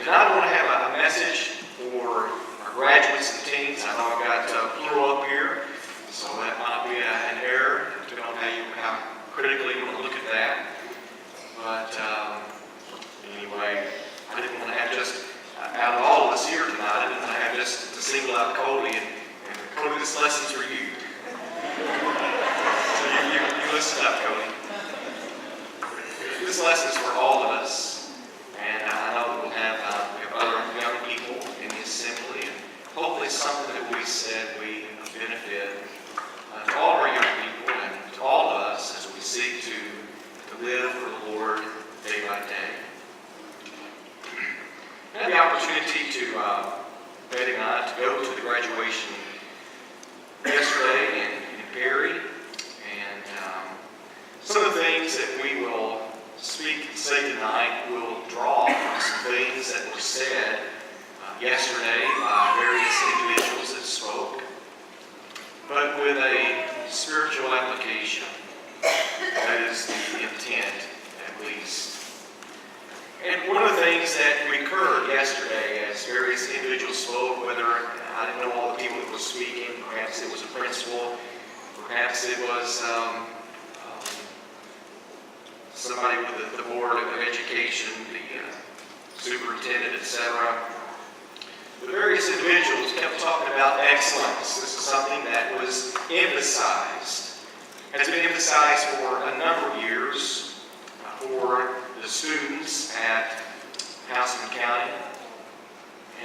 Tonight I want to have a message for our graduates and teens. I know I've got plural up here, so that might be an error, depending on how critically you want to look at that. But anyway, I didn't want to have just, out of all of us here tonight, I didn't want to have just to single out Cody, and Cody, this lesson's for you. So you listen up, Cody. This lesson's for all of us, and I know that we have other young people in the assembly, and hopefully something that we said we benefit to all of our young people and to all of us as we seek to live for the Lord day by day. I had the opportunity to, Betty and I, to go to the graduation yesterday in Perry, and some of the things that we will speak and say tonight will draw from some things that were said yesterday by various individuals that spoke, but with a spiritual application. That is the intent, at least. And one of the things that recurred yesterday as various individuals spoke, whether I didn't know all the people that were speaking, perhaps it was a principal, perhaps it was somebody with the Board of Education, the superintendent, etc. The various individuals kept talking about excellence. This is something that was emphasized, has been emphasized for a number of years for the students at Houston County,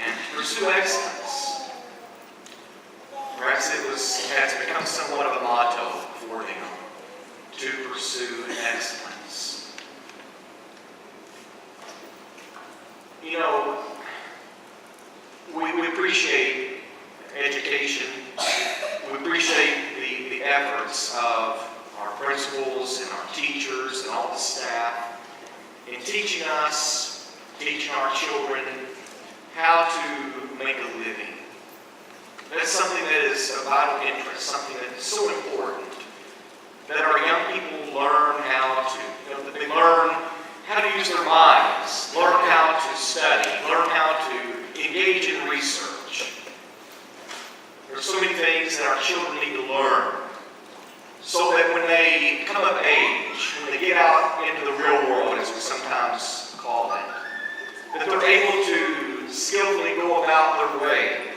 and to pursue excellence. Perhaps it has become somewhat of a motto for them to pursue excellence. You know, we appreciate education. We appreciate the efforts of our principals and our teachers and all the staff in teaching us, teaching our children how to make a living. That's something that is of vital interest, something that is so important, that our young people learn how to, they learn how to use their minds, learn how to study, learn how to engage in research. There are so many things that our children need to learn, so that when they come of age, when they get out into the real world, as we sometimes call it, that they're able to skillfully go about their way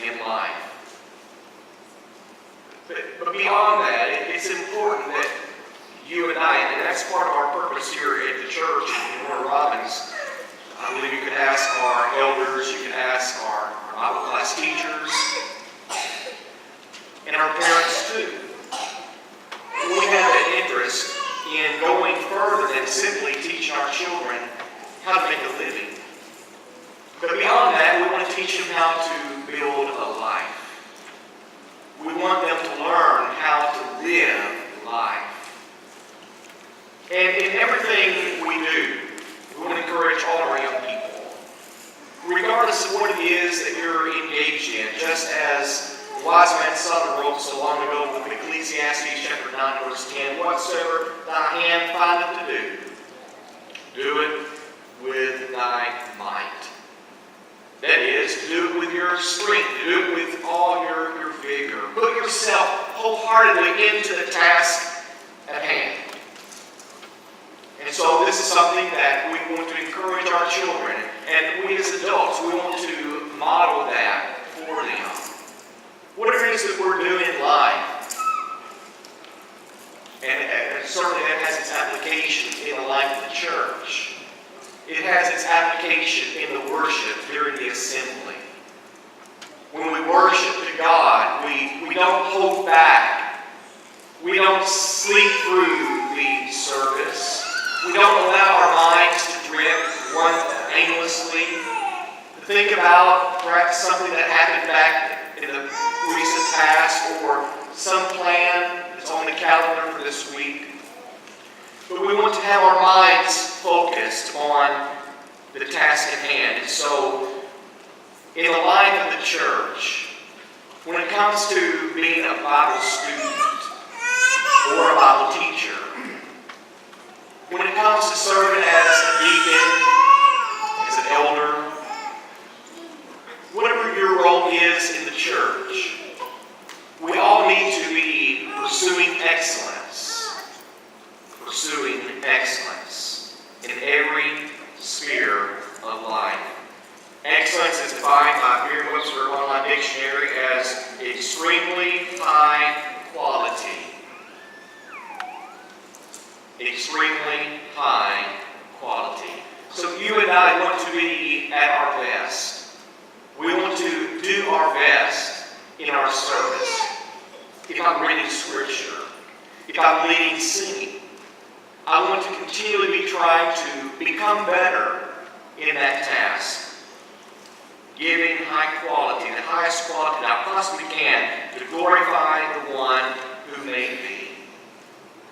in life. But beyond that, it's important that you and I, and that's part of our purpose here at the church in Warner Robins. I believe you could ask our elders, you could ask our Bible class teachers, and our parents too. We have an interest in going further than simply teaching our children how to make a living. But beyond that, we want to teach them how to build a life. We want them to learn how to live life. And in everything we do, we want to encourage all of our young people, regardless of what it is that you're engaged in, just as the wise man Solomon wrote so long ago with Ecclesiastes chapter 9, verse 10, whatsoever thy hand findeth to do it with thy might. That is, to do it with your strength, to do it with all your vigor. Put yourself wholeheartedly into the task at hand. And so this is something that we want to encourage our children, and we as adults, we want to model that for them. Whatever it is that we're doing in life, and certainly that has its application in the life of the church. It has its application in the worship during the assembly. When we worship to God, we don't hold back. We don't sleep through the service. We don't allow our minds to drift aimlessly. To think about perhaps something that happened back in the recent past, or some plan that's on the calendar for this week. But we want to have our minds focused on the task at hand. And so, in the life of the church, when it comes to being a Bible student or a Bible teacher, when it comes to serving as a deacon, as an elder, I want to be at our best. We want to do our best in our service. If I'm reading Scripture, if I'm leading singing, I want to continually be trying to become better in that task. Giving high quality, the highest quality that I possibly can to glorify the one who made me.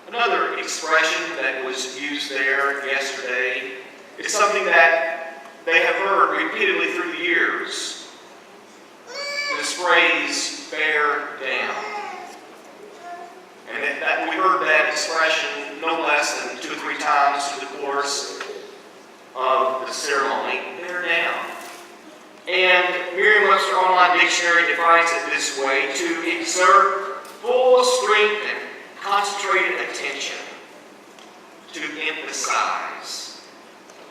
Another expression that was used there yesterday is something that they have heard repeatedly through the years. This phrase, bear down. And we heard that expression no less than 2 or 3 times through the course of the ceremony. Bear down. And Merriam-Webster Online Dictionary defines it this way: to exert full strength and concentrated attention, to emphasize.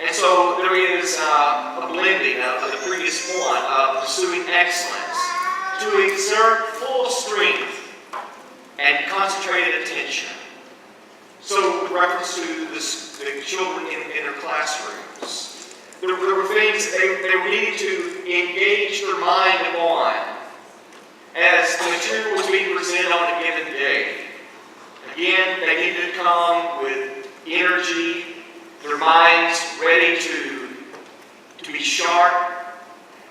And so there is a blending of the previous one of pursuing excellence, to exert full strength and concentrated attention. So with reference to the children in their classrooms, there were things they needed to engage their mind on as the material was being presented on a given day. Again, they needed to come with energy, their minds ready to be sharp,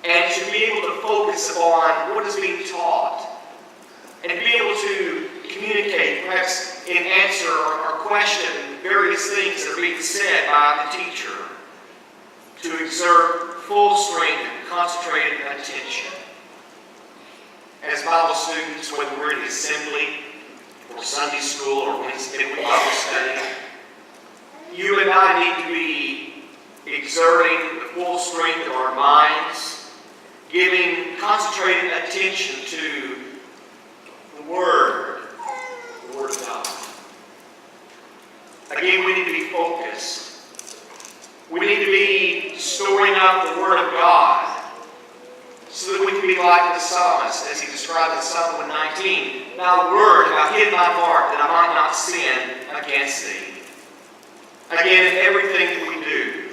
and to be able to focus upon what is being taught, and to be able to communicate, perhaps in answer or question various things that are being said by the teacher, to exert full strength and concentrated attention. As Bible students, whether we're in assembly or Sunday school or Wednesday Bible study, you and I need to be exerting the full strength of our minds, giving concentrated attention to the Word of God. Again, we need to be focused. We need to be storing up the Word of God so that we can be like the psalmist, as he described in Psalm 119. Thy Word have I hid in my heart that I might not sin against thee. Again, in everything that we do,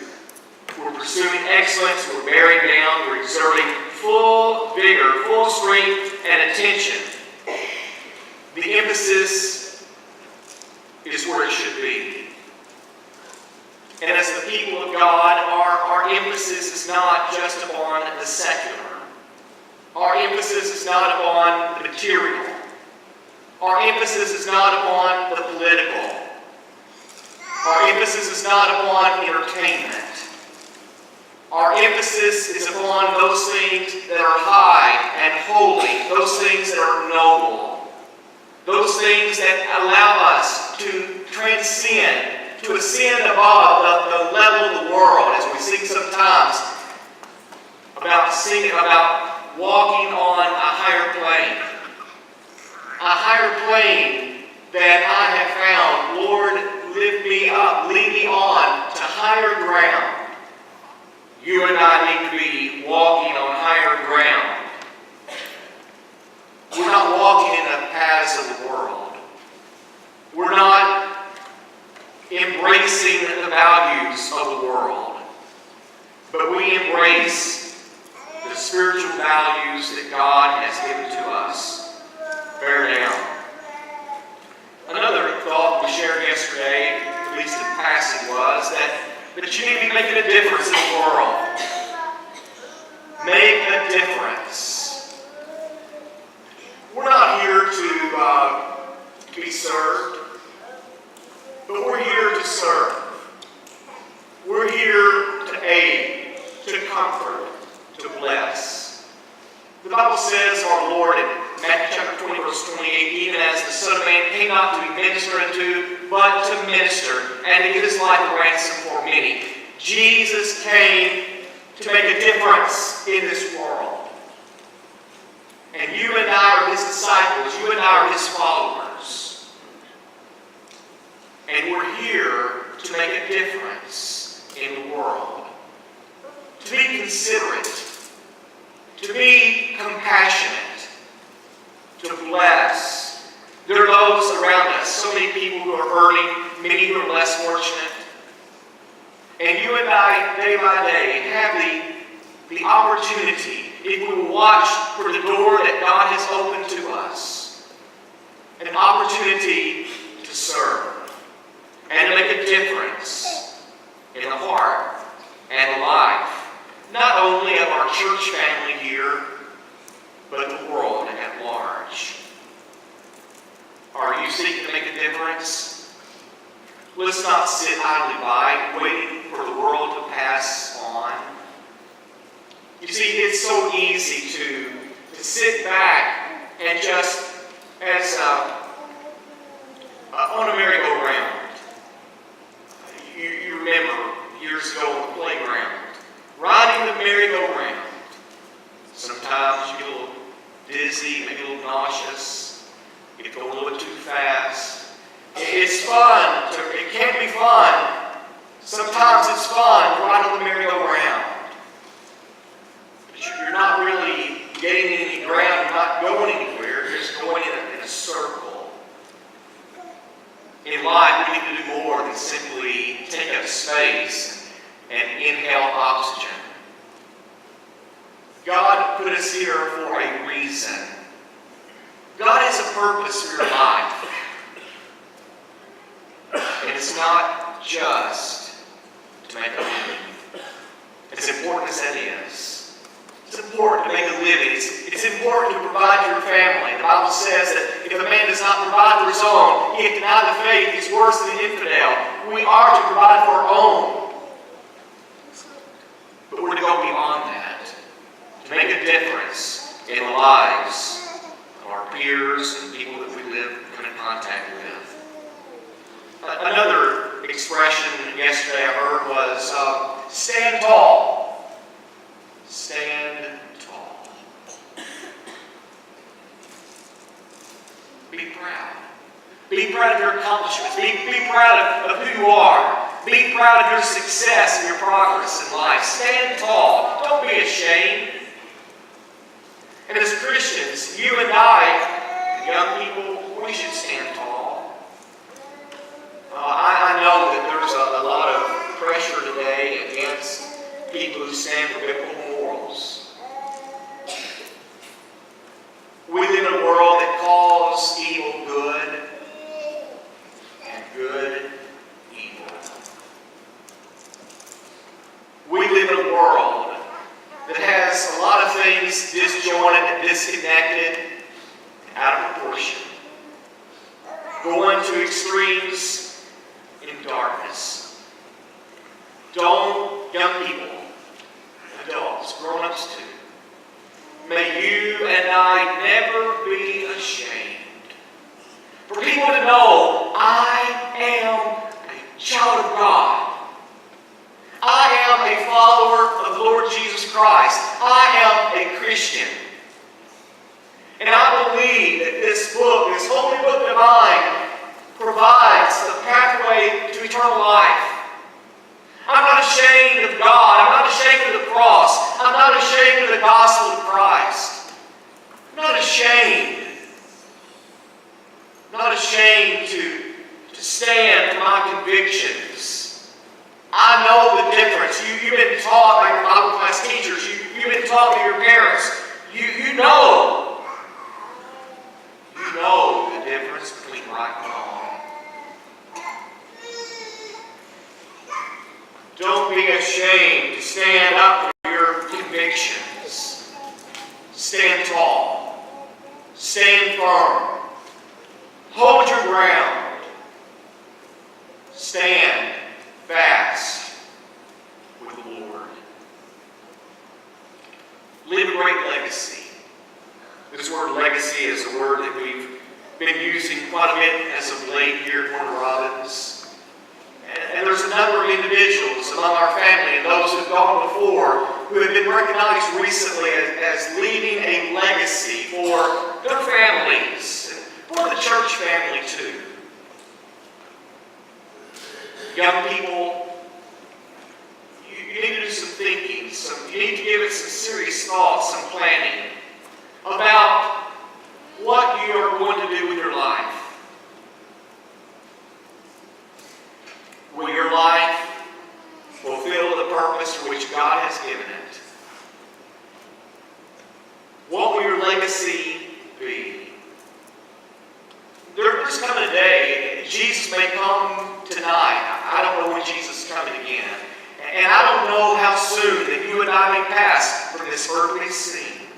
we're pursuing excellence, we're bearing down, we're exerting full vigor, full strength, and attention. The emphasis is where it should be. And as the people of God, our emphasis is not just upon the secular. Our emphasis is not upon the material. Our emphasis is not upon the political. Our emphasis is not upon entertainment. Our emphasis is upon those things that are high and holy, those things that are noble, those things that allow us to transcend, to ascend above the level of the world, as we sing sometimes about walking on a higher plane. A higher plane that I have found. Lord, lift me up, lead me on to higher ground. You and I need to be walking on higher ground. We're not walking in the paths of the world. We're not embracing the values of the world, but we embrace the spiritual values that God has given to us. Bear down. Another thought we shared yesterday, at least in passing, was that you need to be making a difference in the world. Make a difference. We're not here to be served, but we're here to serve. We're here to aid, to comfort, to bless. The Bible says our Lord in Matthew chapter 20, verse 28, even as the Son of Man came not to be ministered unto, but to minister, and to give his life a ransom for many. Jesus came to make a difference in this world. And you and I are his disciples. You and I are his followers. And we're here to make a difference in the world. To be considerate. To be compassionate. To bless. There are those around us, so many people who are hurting, many who are less fortunate. And you and I, day by day, have the opportunity, if we will watch for the door that God has opened to us, an opportunity to serve and to make a difference in the heart and the life, not only of our church family here, but the world at large. Are you seeking to make a difference? Let's not sit idly by, waiting for the world to pass on. You see, it's so easy to sit back and just, as on a merry-go-round. You remember years ago on the playground, riding the merry-go-round. Sometimes you get a little dizzy, maybe a little nauseous. You get going a little bit too fast. It's fun. It can be fun. Sometimes it's fun to ride on the merry-go-round. But you're not really gaining any ground. You're not going anywhere. You're just going in a circle. In life, we need to do more than simply take up space and inhale oxygen. God put us here for a reason. God has a purpose for your life. And it's not just to make a living. As important as that is. It's important to make a living. It's important to provide for your family. The Bible says that if a man does not provide for his own, he hath denied the faith. He's worse than an infidel. We are to provide for our own. But we're to go beyond that. To make a difference in the lives of our peers and people that we come in contact with. Another expression yesterday I heard was stand tall. Stand tall. Be proud. Be proud of your accomplishments. Be proud of who you are. Be proud of your success and your progress in life. Stand tall. Don't be ashamed. And as Christians, you and I, young people, we should stand tall. I know that there's a lot of pressure today against people who stand for biblical morals. We live in a world that calls evil good and good evil. We live in a world that has a lot of things disjointed, disconnected, out of proportion. Going to extremes in darkness. Don't, young people, adults, grown-ups too, may you and I never be ashamed. For people to know, I am a child of God. I am a follower of the Lord Jesus Christ. I am a Christian. And I believe that this book, this holy book divine, provides the pathway to eternal life. I'm not ashamed of God. I'm not ashamed of the cross. I'm not ashamed of the gospel of Christ. I'm not ashamed. I'm not ashamed to stand for my convictions. I know the difference. You've been taught by your Bible class teachers. You've been taught by your parents. You know. You know the difference between right and wrong. Don't be ashamed to stand up for your convictions. Stand tall. Stand firm. Hold your ground. Stand fast with the Lord. Leave a great legacy. This word legacy is a word that we've been using quite a bit as of late here at Warner Robins. And there's a number of individuals among our family and those who've gone before who have been recognized recently as leaving a legacy for their families, and for the church family too. Young people, you need to do some thinking. You need to give it some serious thought, some planning about what you are going to do with your life. Will your life, will has given it. What will your legacy be? There's coming a day, Jesus may come tonight. I don't know when Jesus is coming again. And I don't know how soon that you and I may pass from this earthly scene.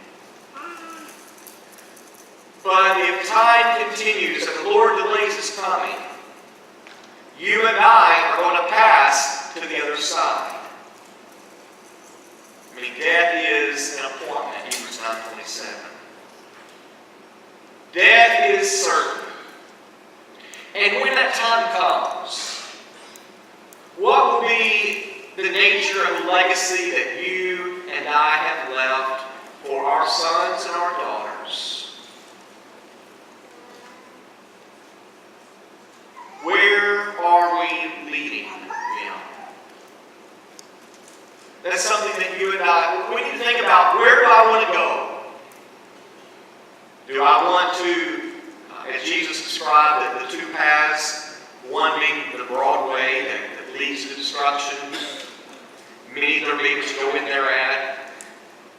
But if time continues and the Lord delays His coming, you and I are going to pass to the other side. I mean, death is an appointment, Hebrews 9:27. Death is certain. And when that time comes, what will be the nature of the legacy that you and I have left for our sons and our daughters? Where are we leading them? That's something that you and I, we need to think about. Where do I want to go? Do I want to, as Jesus described, the two paths, one being the broad way that leads to destruction, many there be which go in thereat,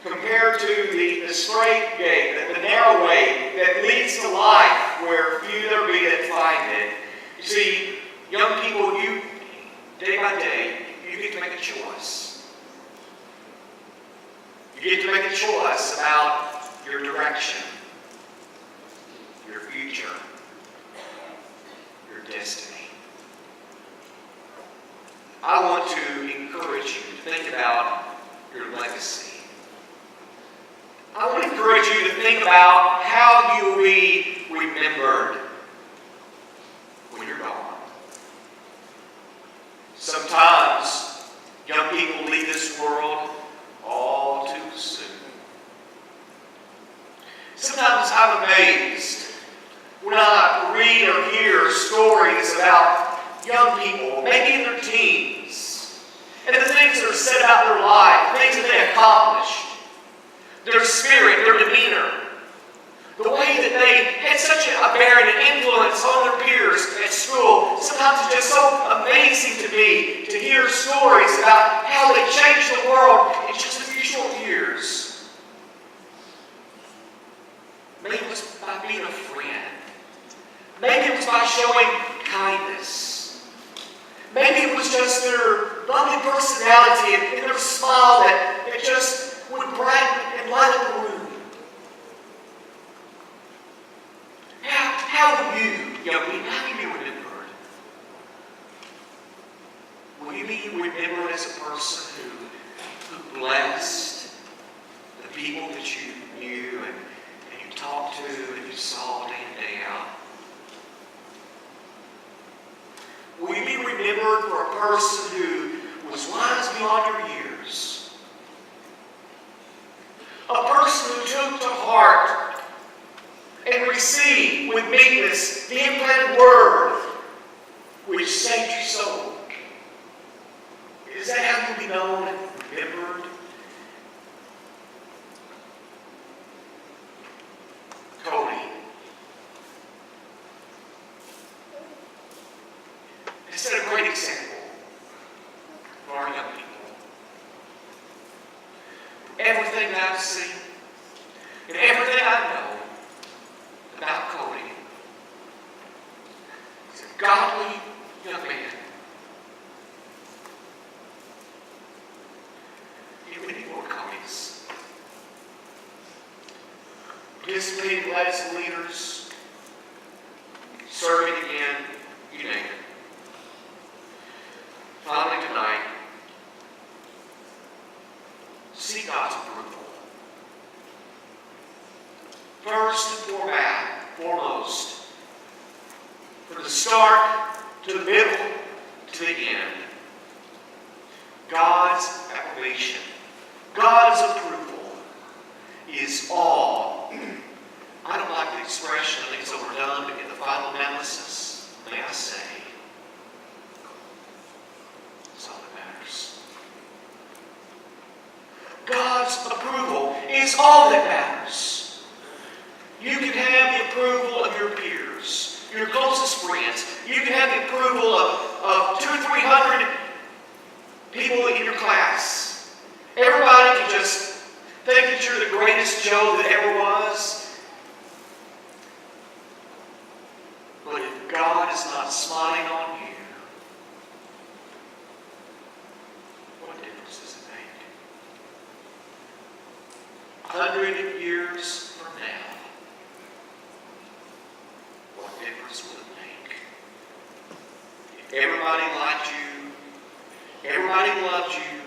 compared to the straight gate, the narrow way that leads to life, where few there be that find it. You see, young people, you, day by day, you get to make a choice. You get to make a choice about your direction, your future, your destiny. I want to encourage you to think about your legacy. I want to encourage you to think about how you will be remembered when you're gone. Sometimes young people leave this world all too soon. Sometimes I'm amazed when I read or hear stories about young people, maybe in their teens, and the things that are said about their life, things that they accomplished, their spirit, their demeanor, the way that they had such a bearing and influence on their peers at school. Sometimes it's just so amazing to me to hear stories about how they changed the world in just a few short years. Maybe it was by being a friend. Maybe it was by showing kindness. Maybe it was just their lovely personality and their smile that it just would brighten and light up the room. How will you, young people, how will you be remembered? Will you be remembered as a person who blessed the people that you knew and you talked to and you saw day in, day out? Will you be remembered for a person who was wise beyond your years? A person who took to heart and received with meekness the implanted word which saved your soul? Is that how you'll be known and remembered? Cody has set a great example for our young people. Everything that I've seen and everything I know about Cody, he's a godly young man. You need more Codys. Participating as leaders, serving again, you name it. Finally tonight, seek God's approval. First and foremost, from the start to the middle to the end, God's approbation, God's approval is all. I don't like the expression, I think it's overdone, but in the final analysis, may I say, it's all that matters. God's approval is all that matters. You can have the approval of your peers, your closest friends. You can have the approval of 200 or 300 people in your class. Everybody can just think that you're the greatest Joe that ever was. But if God is not smiling on you, what difference does it make? 100 years from now, what difference will it make? If everybody liked you, everybody loved you,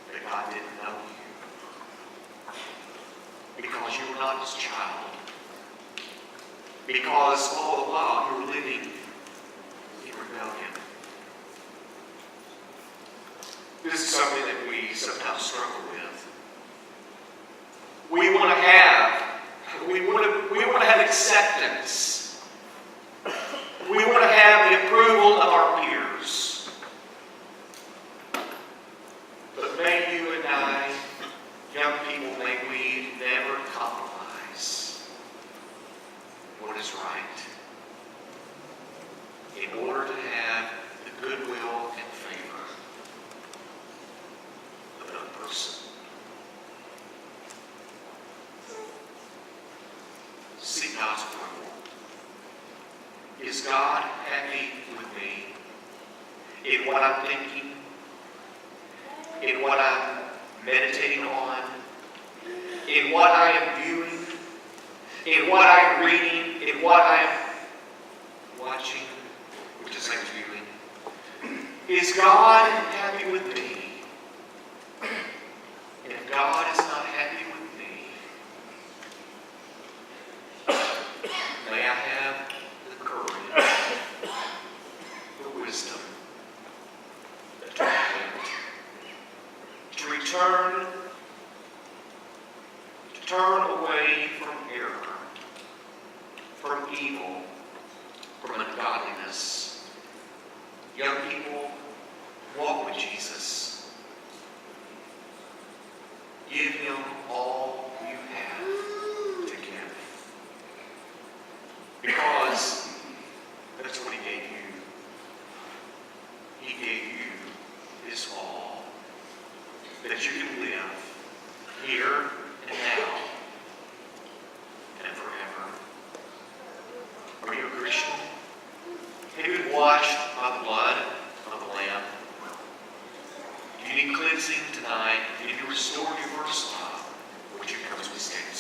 but God didn't know you because you were not His child. Because all the while you were living in rebellion. This is something that we sometimes struggle with. We want to have acceptance. We want to have the approval of our peers. But may you and I, young people, may we never compromise what is right in order to have the goodwill and favor of another person. Seek God's approval. Is God happy with me in what I'm thinking, in what I'm meditating on, in what I am viewing, in what I'm reading, in what I'm watching, which is like viewing? Is God happy with me? And if God is not happy with me, may I have the courage, the wisdom, to repent, to turn away from error, from evil, from ungodliness. Young people, walk with Jesus. Give Him all you have to give. Because that's what He gave you. He gave you His all. That you can live here and now and forever. Are you a Christian? Have you been washed by the blood of the Lamb? Do you need cleansing tonight? Do you need to restore your first love? Would you come as we stand?